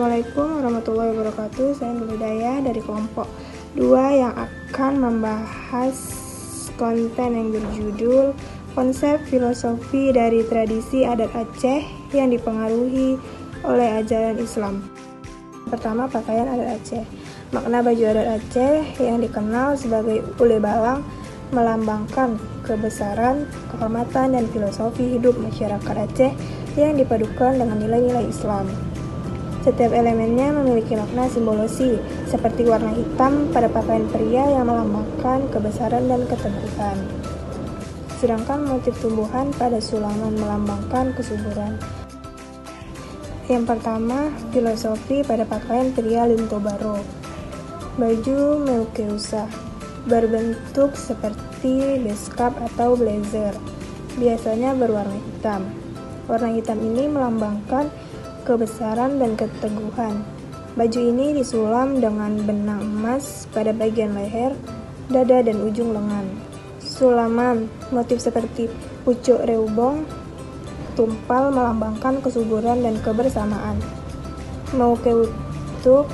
Assalamualaikum warahmatullahi wabarakatuh. Saya Nur Hidayah dari kelompok 2 yang akan membahas konten yang berjudul konsep filosofi dari tradisi adat Aceh yang dipengaruhi oleh ajaran Islam. Pertama, pakaian adat Aceh. Makna baju adat Aceh yang dikenal sebagai ule balang melambangkan kebesaran, kehormatan, dan filosofi hidup masyarakat Aceh yang dipadukan dengan nilai-nilai Islam. Setiap elemennya memiliki makna simbolosi, seperti warna hitam pada pakaian pria yang melambangkan kebesaran dan keteguhan. Sedangkan motif tumbuhan pada sulaman melambangkan kesuburan. Yang pertama, filosofi pada pakaian pria Lintobaro. Baju Meukeusa berbentuk seperti beskap atau blazer, biasanya berwarna hitam. Warna hitam ini melambangkan kebesaran dan keteguhan. Baju ini disulam dengan benang emas pada bagian leher, dada, dan ujung lengan. Sulaman, motif seperti pucuk reubong, tumpal melambangkan kesuburan dan kebersamaan. Meukeutuk,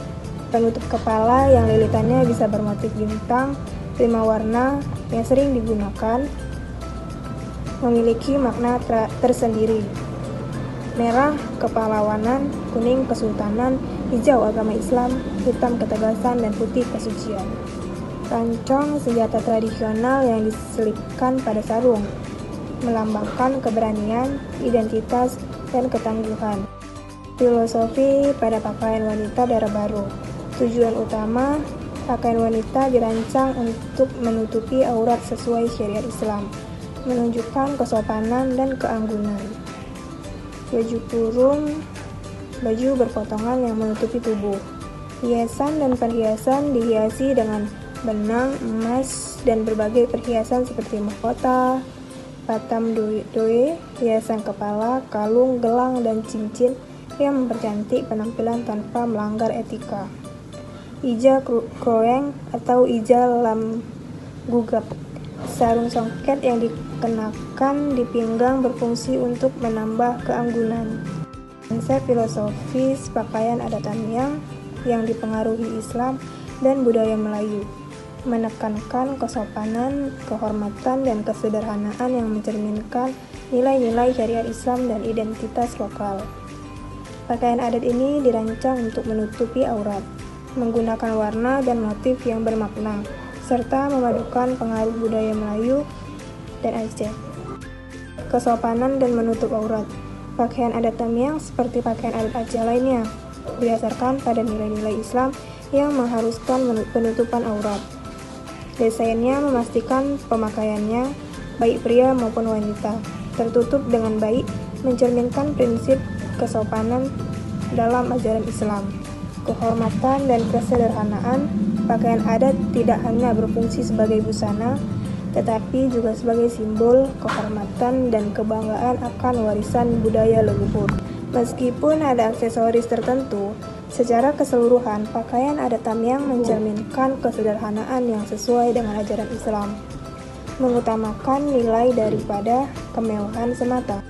penutup kepala yang lilitannya bisa bermotif bintang 5 warna yang sering digunakan, memiliki makna tersendiri. Merah kepahlawanan, kuning kesultanan, hijau agama Islam, hitam ketegasan, dan putih kesucian. Rancong senjata tradisional yang diselipkan pada sarung, melambangkan keberanian, identitas, dan ketangguhan. Filosofi pada pakaian wanita daerah baru. Tujuan utama, pakaian wanita dirancang untuk menutupi aurat sesuai syariat Islam, menunjukkan kesopanan dan keanggunan. Baju kurung, baju berpotongan yang menutupi tubuh. Hiasan dan perhiasan dihiasi dengan benang, emas, dan berbagai perhiasan seperti mahkota, patam doe, hiasan kepala, kalung, gelang, dan cincin yang mempercantik penampilan tanpa melanggar etika. Ija kroeng atau ija lam gugap. Sarung songket yang dikenakan di pinggang berfungsi untuk menambah keanggunan. Konsep filosofis pakaian adat Tamiang yang dipengaruhi Islam dan budaya Melayu, menekankan kesopanan, kehormatan, dan kesederhanaan yang mencerminkan nilai-nilai syariat Islam dan identitas lokal. Pakaian adat ini dirancang untuk menutupi aurat, menggunakan warna dan motif yang bermakna, serta memadukan pengaruh budaya Melayu dan Aceh. Kesopanan dan menutup aurat. Pakaian adat Tamiang seperti pakaian adat Aceh lainnya, berdasarkan pada nilai-nilai Islam yang mengharuskan penutupan aurat. Desainnya memastikan pemakaiannya, baik pria maupun wanita, tertutup dengan baik, mencerminkan prinsip kesopanan dalam ajaran Islam. Kehormatan dan kesederhanaan. Pakaian adat tidak hanya berfungsi sebagai busana, tetapi juga sebagai simbol kehormatan dan kebanggaan akan warisan budaya leluhur. Meskipun ada aksesoris tertentu, secara keseluruhan pakaian adat Tamiang mencerminkan kesederhanaan yang sesuai dengan ajaran Islam, mengutamakan nilai daripada kemewahan semata.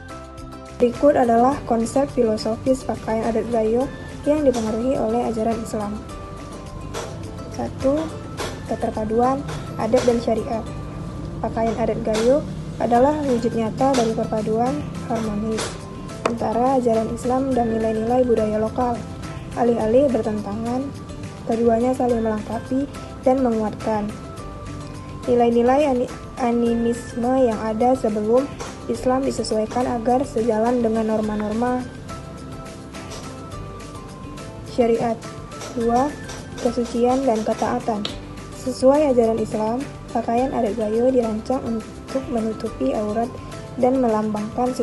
Berikut adalah konsep filosofis pakaian adat Gayo yang dipengaruhi oleh ajaran Islam. 1. Keterpaduan adat dan syariat. Pakaian adat Gayo adalah wujud nyata dari perpaduan harmonis antara ajaran Islam dan nilai-nilai budaya lokal. Alih-alih bertentangan, keduanya saling melengkapi dan menguatkan nilai-nilai animisme yang ada sebelum Islam disesuaikan agar sejalan dengan norma-norma syariat. 2. Kesucian dan ketaatan. Sesuai ajaran Islam, pakaian adat Gayo dirancang untuk menutupi aurat dan melambangkan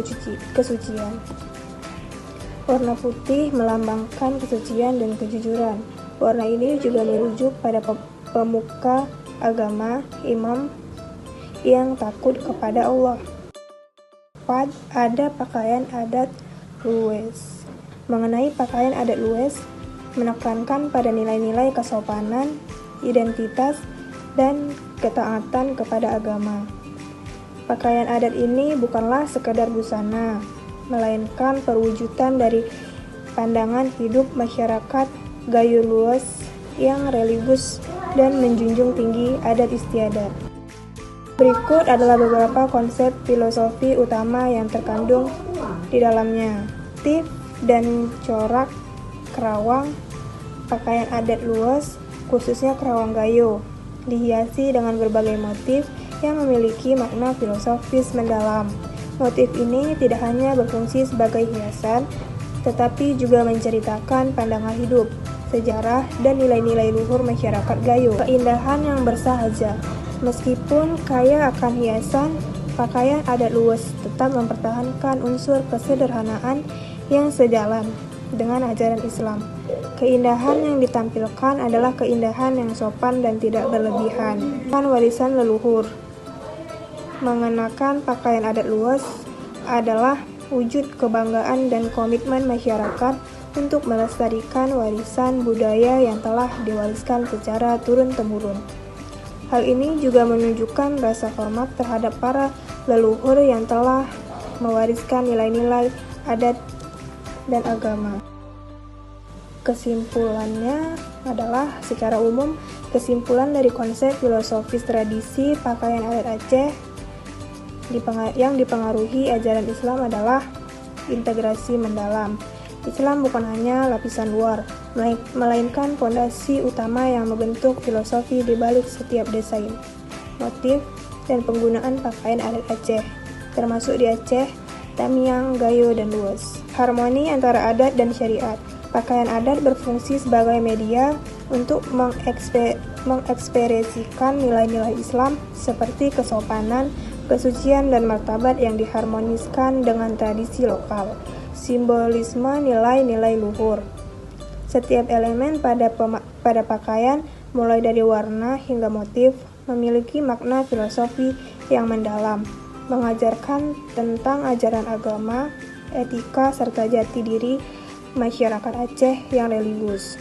kesucian. Warna putih melambangkan kesucian dan kejujuran. Warna ini juga merujuk pada pemuka agama, imam yang takut kepada Allah. 4. Ada pakaian adat Luwes. Mengenai pakaian adat Luwes, menekankan pada nilai-nilai kesopanan, identitas, dan ketaatan kepada agama. Pakaian adat ini bukanlah sekadar busana, melainkan perwujudan dari pandangan hidup masyarakat Gayo luas yang religius dan menjunjung tinggi adat istiadat. Berikut adalah beberapa konsep filosofi utama yang terkandung di dalamnya. Motif dan corak kerawang pakaian adat luas, khususnya kerawang Gayo, dihiasi dengan berbagai motif yang memiliki makna filosofis mendalam. Motif ini tidak hanya berfungsi sebagai hiasan, tetapi juga menceritakan pandangan hidup, sejarah, dan nilai-nilai luhur masyarakat Gayo. Keindahan yang bersahaja. Meskipun kaya akan hiasan, pakaian adat luas tetap mempertahankan unsur kesederhanaan yang sejalan dengan ajaran Islam. Keindahan yang ditampilkan adalah keindahan yang sopan dan tidak berlebihan. Warisan leluhur. Mengenakan pakaian adat luas adalah wujud kebanggaan dan komitmen masyarakat untuk melestarikan warisan budaya yang telah diwariskan secara turun-temurun. Hal ini juga menunjukkan rasa hormat terhadap para leluhur yang telah mewariskan nilai-nilai adat dan agama. Kesimpulannya adalah, secara umum, kesimpulan dari konsep filosofis tradisi pakaian adat Aceh yang dipengaruhi ajaran Islam adalah integrasi mendalam. Islam bukan hanya lapisan luar, melainkan fondasi utama yang membentuk filosofi di balik setiap desain, motif, dan penggunaan pakaian adat Aceh, termasuk di Aceh, Tamiang, Gayo, dan luas. Harmoni antara adat dan syariat. Pakaian adat berfungsi sebagai media untuk mengekspresikan nilai-nilai Islam seperti kesopanan, kesucian, dan martabat yang diharmoniskan dengan tradisi lokal. Simbolisme nilai-nilai luhur. Setiap elemen pada pakaian, mulai dari warna hingga motif, memiliki makna filosofi yang mendalam, mengajarkan tentang ajaran agama, etika, serta jati diri masyarakat Aceh yang religius.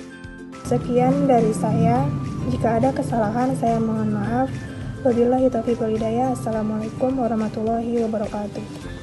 Sekian dari saya. Jika ada kesalahan, saya mohon maaf. Wabillahi taufiq wal hidayah. Assalamualaikum warahmatullahi wabarakatuh.